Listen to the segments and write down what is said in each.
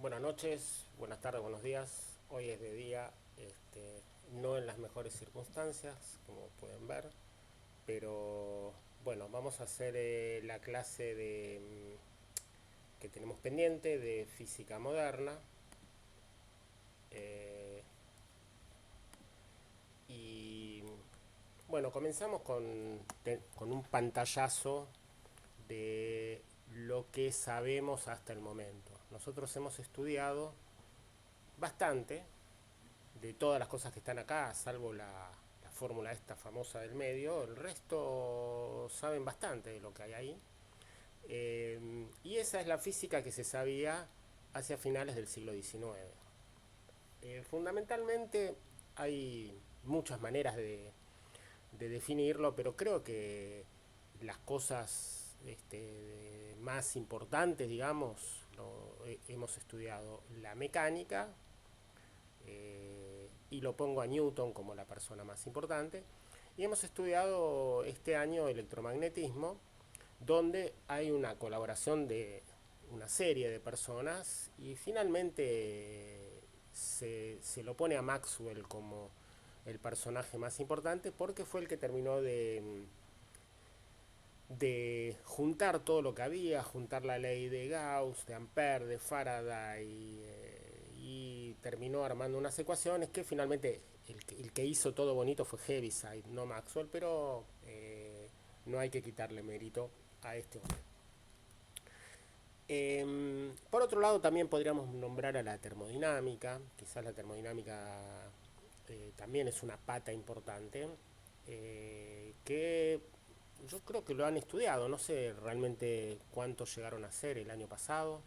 Buenas noches, buenas tardes, buenos días. Hoy es de día, no en las mejores circunstancias, como pueden ver, pero bueno, vamos a hacer la clase que tenemos pendiente de física moderna. eh, y bueno, comenzamos con un pantallazo de lo que sabemos hasta el momento. Nosotros hemos estudiado bastante de todas las cosas que están acá, salvo la fórmula esta famosa del medio, el resto saben bastante de lo que hay ahí. Y esa es la física que se sabía hacia finales del siglo XIX. Fundamentalmente hay muchas maneras de definirlo, pero creo que las cosas más importantes, digamos, hemos estudiado la mecánica, y lo pongo a Newton como la persona más importante. Y hemos estudiado este año electromagnetismo, donde hay una colaboración de una serie de personas y finalmente se lo pone a Maxwell como el personaje más importante porque fue el que terminó de juntar todo lo que había, juntar la ley de Gauss, de Ampère, de Faraday, y terminó armando unas ecuaciones que finalmente el que hizo todo bonito fue Heaviside, no Maxwell, pero no hay que quitarle mérito a este hombre. Por otro lado, también podríamos nombrar a la termodinámica. Quizás la termodinámica también es una pata importante, que yo creo que lo han estudiado. No sé realmente cuántos llegaron a ser el año pasado.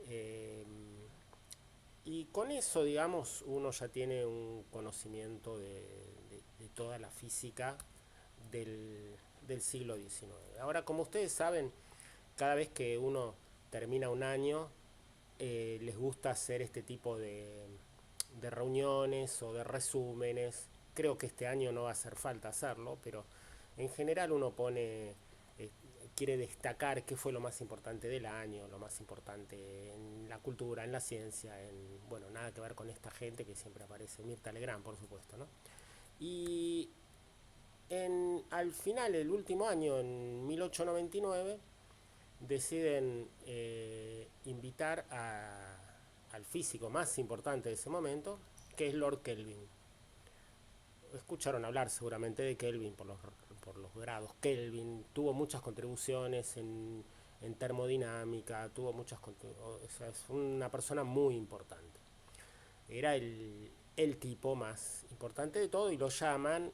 Eh, y con eso, digamos, uno ya tiene un conocimiento de toda la física del siglo XIX. Ahora, como ustedes saben, cada vez que uno termina un año, les gusta hacer este tipo de reuniones o de resúmenes. Creo que este año no va a hacer falta hacerlo, pero en general uno eh, quiere destacar qué fue lo más importante del año, lo más importante en la cultura, en la ciencia, bueno, nada que ver con esta gente que siempre aparece, Mirta Legrand, por supuesto, ¿no? Y al final, el último año, en 1899, deciden invitar al físico más importante de ese momento, que es Lord Kelvin. Escucharon hablar seguramente de Kelvin por los grados. Kelvin tuvo muchas contribuciones en termodinámica, o sea, es una persona muy importante. Era el tipo más importante de todo y lo llaman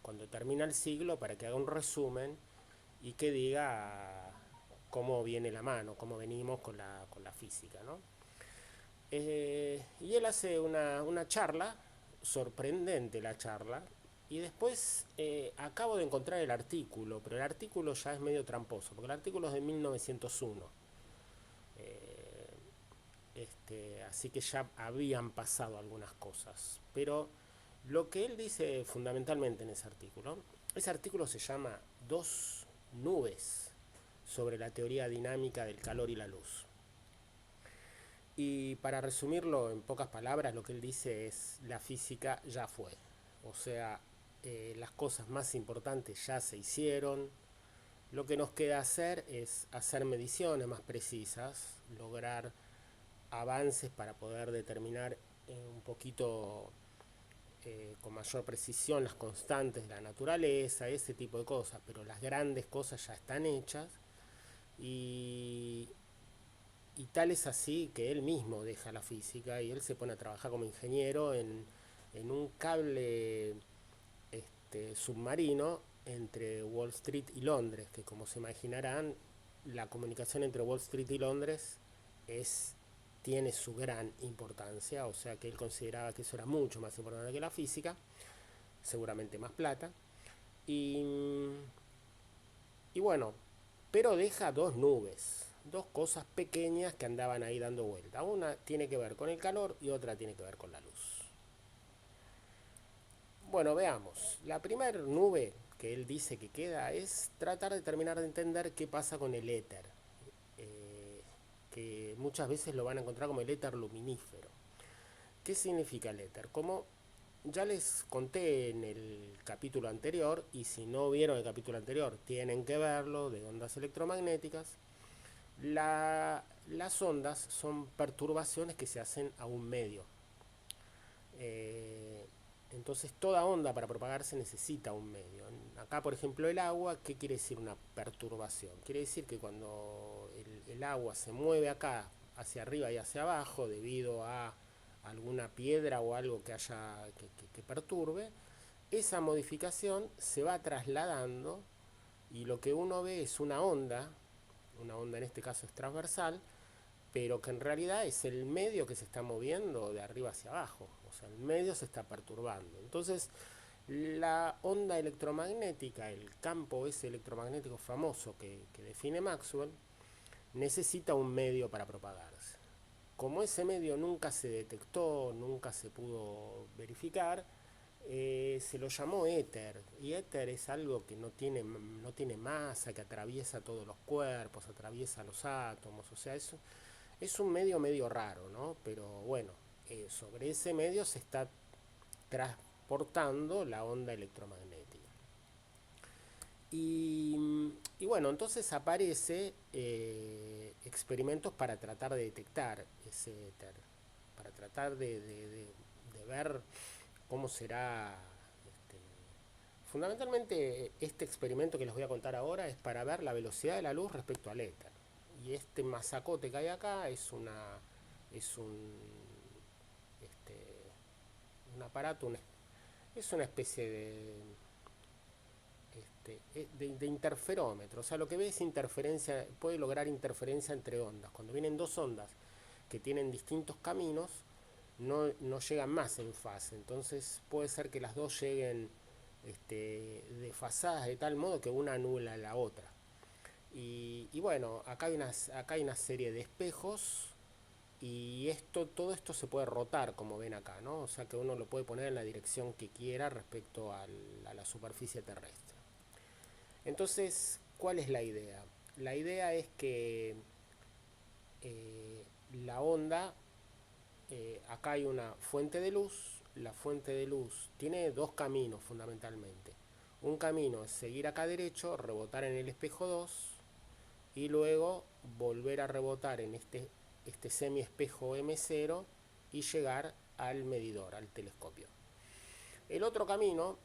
cuando termina el siglo para que haga un resumen y que diga cómo viene la mano, cómo venimos con la física, ¿no? Y él hace una charla, sorprendente la charla, y después acabo de encontrar el artículo, pero el artículo ya es medio tramposo, porque el artículo es de 1901. Así que ya habían pasado algunas cosas. Pero lo que él dice fundamentalmente en ese artículo se llama Dos nubes sobre la teoría dinámica del calor y la luz. Y para resumirlo en pocas palabras, lo que él dice es la física ya fue. O sea, las cosas más importantes ya se hicieron. Lo que nos queda hacer es hacer mediciones más precisas, lograr avances para poder determinar un poquito con mayor precisión las constantes de la naturaleza, ese tipo de cosas, pero las grandes cosas ya están hechas y, y tal es así que él mismo deja la física y él se pone a trabajar como ingeniero en un cable submarino entre Wall Street y Londres, que como se imaginarán, la comunicación entre Wall Street y Londres es, tiene su gran importancia, o sea que él consideraba que eso era mucho más importante que la física, seguramente más plata, y, y bueno, pero deja dos nubes, dos cosas pequeñas que andaban ahí dando vuelta. Una tiene que ver con el calor y otra tiene que ver con la luz. Bueno, veamos. La primera nube que él dice que queda es tratar de terminar de entender qué pasa con el éter. Que muchas veces lo van a encontrar como el éter luminífero. ¿Qué significa el éter? Como ya les conté en el capítulo anterior, y si no vieron el capítulo anterior, tienen que verlo, de ondas electromagnéticas. Las ondas son perturbaciones que se hacen a un medio. Eh, entonces toda onda para propagarse necesita un medio. Acá, por ejemplo, el agua, ¿qué quiere decir una perturbación? Quiere decir que cuando el agua se mueve acá hacia arriba y hacia abajo debido a alguna piedra o algo que haya que perturbe, esa modificación se va trasladando y lo que uno ve es una onda en este caso es transversal, pero que en realidad es el medio que se está moviendo de arriba hacia abajo, o sea, el medio se está perturbando. Entonces, la onda electromagnética, el campo ese electromagnético famoso que define Maxwell, necesita un medio para propagarse. Como ese medio nunca se detectó, nunca se pudo verificar, se lo llamó éter. Y éter es algo que no tiene masa, que atraviesa todos los cuerpos, atraviesa los átomos, o sea, es un medio raro, ¿no? Pero bueno, sobre ese medio se está transportando la onda electromagnética. Y bueno, entonces aparece experimentos para tratar de detectar ese éter, para tratar de ver cómo será. este, Fundamentalmente, este experimento que les voy a contar ahora es para ver la velocidad de la luz respecto al éter. Y este masacote que hay acá es este, un aparato, es una especie de interferómetro. O sea, lo que ve es interferencia, puede lograr interferencia entre ondas. Cuando vienen dos ondas que tienen distintos caminos, no llegan más en fase. Entonces puede ser que las dos lleguen desfasadas de tal modo que una anula a la otra. Y bueno, acá hay una serie de espejos y todo esto se puede rotar, como ven acá, ¿no? O sea que uno lo puede poner en la dirección que quiera respecto a la superficie terrestre. Entonces, ¿cuál es la idea? La idea es que la onda, acá hay una fuente de luz, la fuente de luz tiene dos caminos fundamentalmente. Un camino es seguir acá derecho, rebotar en el espejo 2 y luego volver a rebotar en este semi-espejo M0 y llegar al medidor, al telescopio. El otro camino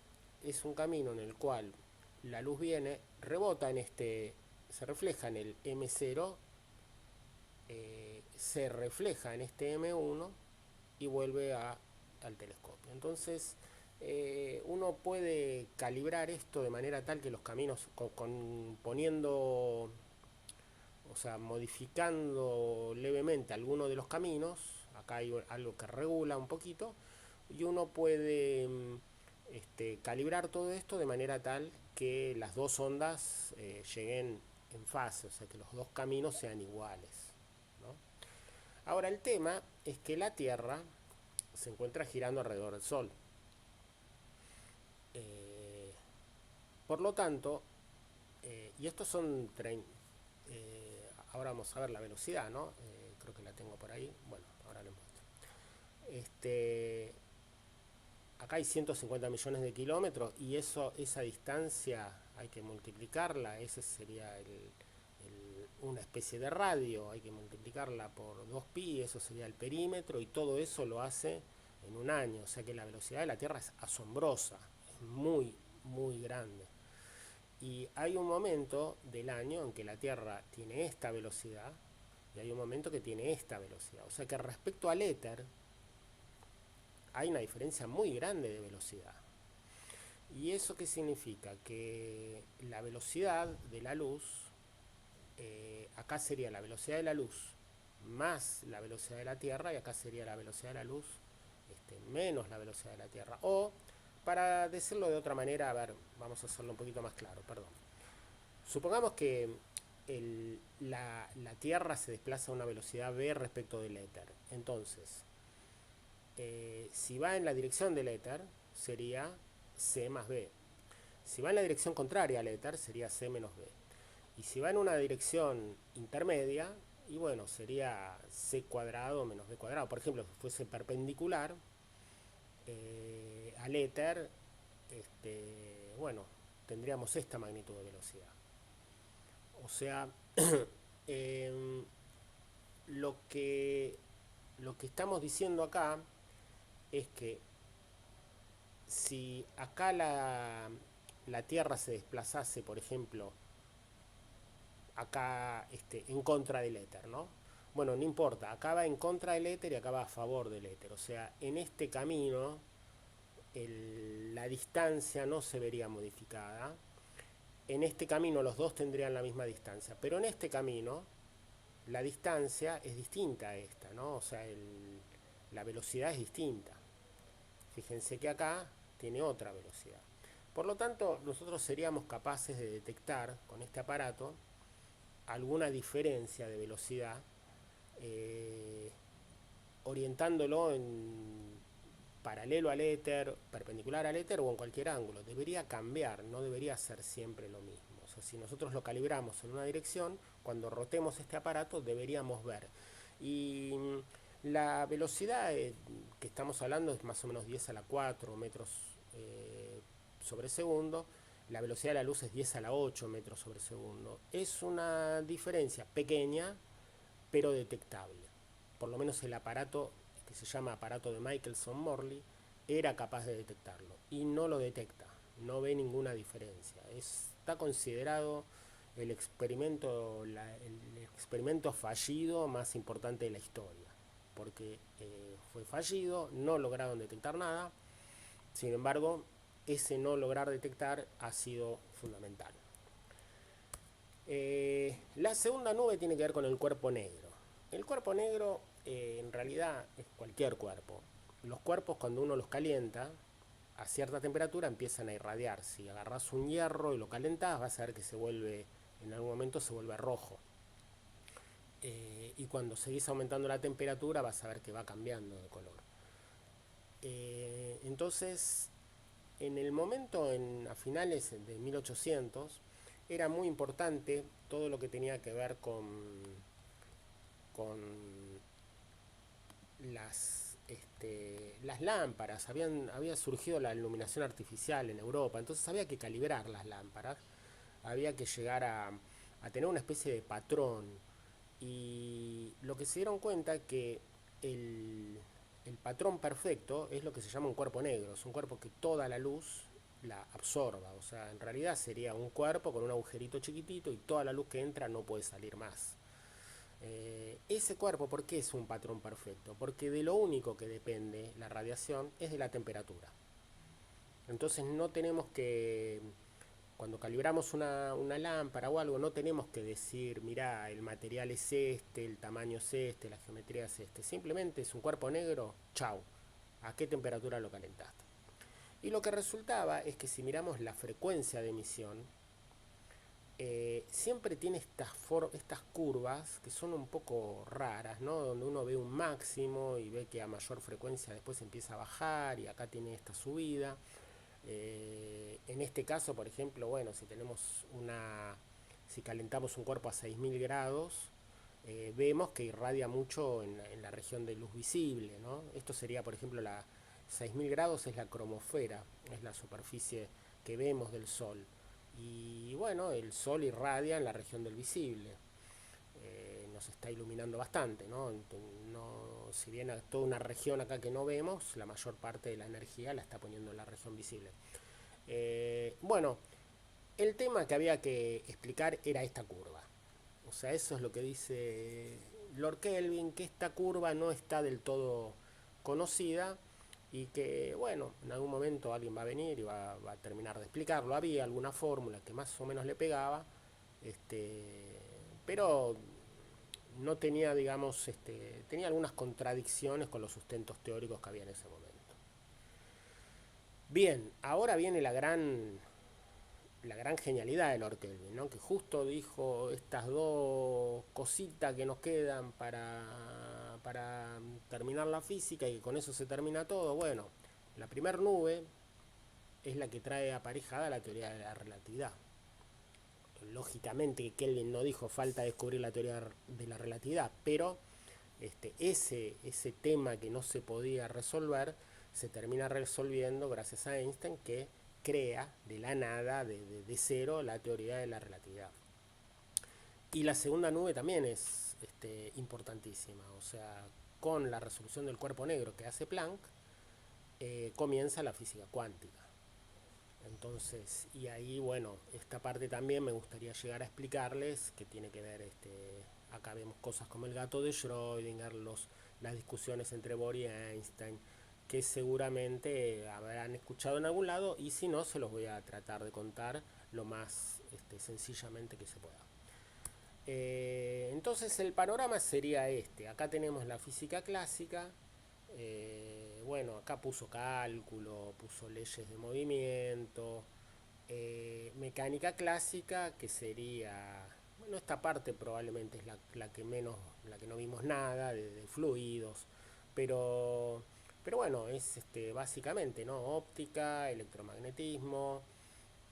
es un camino en el cual la luz viene, rebota se refleja en el M0, se refleja en este M1 y vuelve al telescopio. Entonces, uno puede calibrar esto de manera tal que los caminos, poniendo, o sea, modificando levemente alguno de los caminos, acá hay algo que regula un poquito, y uno puede calibrar todo esto de manera tal que las dos ondas lleguen en fase, o sea, que los dos caminos sean iguales, ¿no? Ahora, el tema es que la Tierra se encuentra girando alrededor del Sol. Eh, por lo tanto, y estos son ahora vamos a ver la velocidad, ¿no? Creo que la tengo por ahí. Bueno, ahora les muestro. Acá hay 150 millones de kilómetros y esa distancia hay que multiplicarla. Ese sería una especie de radio. Hay que multiplicarla por 2pi, eso sería el perímetro, y todo eso lo hace en un año. O sea que la velocidad de la Tierra es asombrosa, es muy grande. Y hay un momento del año en que la Tierra tiene esta velocidad y hay un momento que tiene esta velocidad. O sea que respecto al éter hay una diferencia muy grande de velocidad. ¿Y eso qué significa? Que la velocidad de la luz, acá sería la velocidad de la luz más la velocidad de la Tierra, y acá sería la velocidad de la luz menos la velocidad de la Tierra. O, para decirlo de otra manera, a ver, vamos a hacerlo un poquito más claro, perdón. Supongamos que la Tierra se desplaza a una velocidad v respecto del éter. Entonces, si va en la dirección del éter, sería c más b. Si va en la dirección contraria al éter, sería c menos b. Y si va en una dirección intermedia, y bueno, sería c cuadrado menos b cuadrado. Por ejemplo, si fuese perpendicular al éter, bueno, tendríamos esta magnitud de velocidad. O sea, em, lo que, lo que estamos diciendo acá es que si acá la Tierra se desplazase, por ejemplo, acá en contra del éter, ¿no? Bueno, no importa, acá va en contra del éter y acá va a favor del éter. O sea, en este camino la distancia no se vería modificada. En este camino los dos tendrían la misma distancia, pero en este camino la distancia es distinta a esta, ¿no? O sea, la velocidad es distinta. Fíjense que acá tiene otra velocidad. Por lo tanto, nosotros seríamos capaces de detectar con este aparato alguna diferencia de velocidad, orientándolo en paralelo al éter, perpendicular al éter o en cualquier ángulo. Debería cambiar, no debería ser siempre lo mismo. O sea, si nosotros lo calibramos en una dirección, cuando rotemos este aparato deberíamos ver. Y la velocidad que estamos hablando es más o menos 10 a la 4 metros sobre segundo. La velocidad de la luz es 10 a la 8 metros sobre segundo. Es una diferencia pequeña, pero detectable. Por lo menos el aparato que se llama aparato de Michelson-Morley era capaz de detectarlo y no lo detecta, no ve ninguna diferencia. Está considerado el experimento fallido más importante de la historia, porque fue fallido, no lograron detectar nada. Sin embargo, ese no lograr detectar ha sido fundamental. La segunda nube tiene que ver con el cuerpo negro. El cuerpo negro en realidad es cualquier cuerpo. Los cuerpos, cuando uno los calienta a cierta temperatura, empiezan a irradiar. Si agarras un hierro y lo calentás, vas a ver que en algún momento se vuelve rojo. Y cuando seguís aumentando la temperatura, vas a ver que va cambiando de color. Entonces, en el momento, a finales de 1800, era muy importante todo lo que tenía que ver con las lámparas. Había surgido la iluminación artificial en Europa, entonces había que calibrar las lámparas, había que llegar a tener una especie de patrón. Y lo que se dieron cuenta es que el patrón perfecto es lo que se llama un cuerpo negro. Es un cuerpo que toda la luz la absorba. O sea, en realidad sería un cuerpo con un agujerito chiquitito y toda la luz que entra no puede salir más. Ese cuerpo, ¿por qué es un patrón perfecto? Porque de lo único que depende la radiación es de la temperatura. Entonces no tenemos que, cuando calibramos una lámpara o algo, no tenemos que decir, mirá, el material es este, el tamaño es este, la geometría es este. Simplemente es un cuerpo negro, chau. ¿A qué temperatura lo calentaste? Y lo que resultaba es que si miramos la frecuencia de emisión, siempre tiene estas curvas que son un poco raras, ¿no? Donde uno ve un máximo y ve que a mayor frecuencia después empieza a bajar y acá tiene esta subida. En este caso, por ejemplo, bueno, si calentamos un cuerpo a 6000 grados, vemos que irradia mucho en la región de luz visible, ¿no? Esto sería, por ejemplo, 6000 grados es la cromosfera, es la superficie que vemos del Sol. Y bueno, el Sol irradia en la región del visible. Nos está iluminando bastante, ¿no? Si bien hay toda una región acá que no vemos, la mayor parte de la energía la está poniendo en la región visible. Bueno, el tema que había que explicar era esta curva. O sea, eso es lo que dice Lord Kelvin, que esta curva no está del todo conocida y que, bueno, en algún momento alguien va a venir y va a terminar de explicarlo. Había alguna fórmula que más o menos le pegaba, pero no tenía, digamos, tenía algunas contradicciones con los sustentos teóricos que había en ese momento. Bien, ahora viene la gran genialidad de Lord Kelvin, ¿no? Que justo dijo estas dos cositas que nos quedan para terminar la física y que con eso se termina todo. Bueno, la primer nube es la que trae aparejada la teoría de la relatividad. lógicamente que Kelvin no dijo falta descubrir la teoría de la relatividad, pero ese tema que no se podía resolver se termina resolviendo gracias a Einstein, que crea de la nada, de cero, la teoría de la relatividad. Y la segunda nube también es importantísima, o sea, con la resolución del cuerpo negro que hace Planck, comienza la física cuántica. Entonces, y ahí, bueno, esta parte también me gustaría llegar a explicarles, que tiene que ver, acá vemos cosas como el gato de Schrödinger, las discusiones entre Bohr y Einstein, que seguramente habrán escuchado en algún lado, y si no, se los voy a tratar de contar lo más sencillamente que se pueda. Entonces el panorama sería este. Acá tenemos la física clásica. Bueno, acá puso cálculo, puso leyes de movimiento, mecánica clásica, que sería, bueno, esta parte probablemente es la que menos, la que no vimos nada, de fluidos, pero, pero bueno, es básicamente, ¿no? Óptica, electromagnetismo,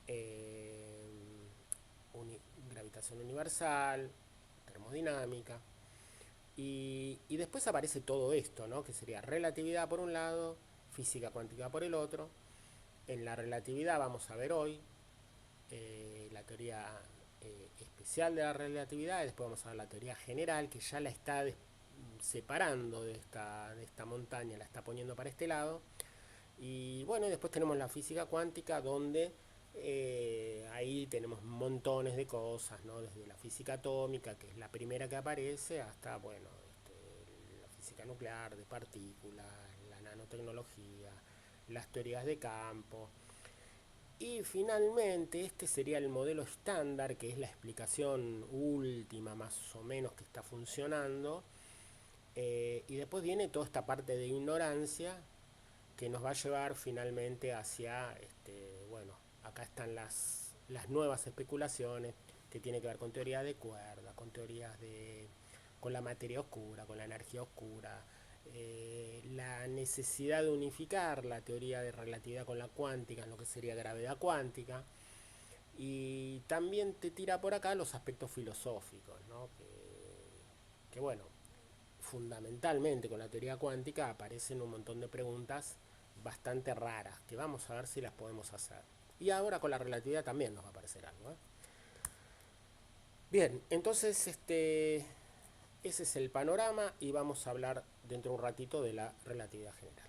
eh, uni- gravitación universal, termodinámica. Y después aparece todo esto, ¿no? Que sería relatividad por un lado, física cuántica por el otro. En la relatividad vamos a ver hoy la teoría especial de la relatividad, y después vamos a ver la teoría general, que ya la está separando de esta montaña, la está poniendo para este lado. Y bueno, y después tenemos la física cuántica, donde ahí tenemos montones de cosas, ¿no? Desde la física atómica, que es la primera que aparece, hasta, bueno, la física nuclear, de partículas, la nanotecnología, las teorías de campo. Y finalmente, este sería el modelo estándar, que es la explicación última más o menos que está funcionando. Y después viene toda esta parte de ignorancia, que nos va a llevar finalmente hacia, bueno, acá están las nuevas especulaciones, que tiene que ver con teorías de cuerda, con con la materia oscura, con la energía oscura, la necesidad de unificar la teoría de relatividad con la cuántica, en lo que sería gravedad cuántica, y también te tira por acá los aspectos filosóficos, ¿no? Que bueno, fundamentalmente con la teoría cuántica aparecen un montón de preguntas bastante raras, que vamos a ver si las podemos hacer. Y ahora con la relatividad también nos va a aparecer algo, ¿eh? Bien, entonces ese es el panorama, y vamos a hablar dentro de un ratito de la relatividad general.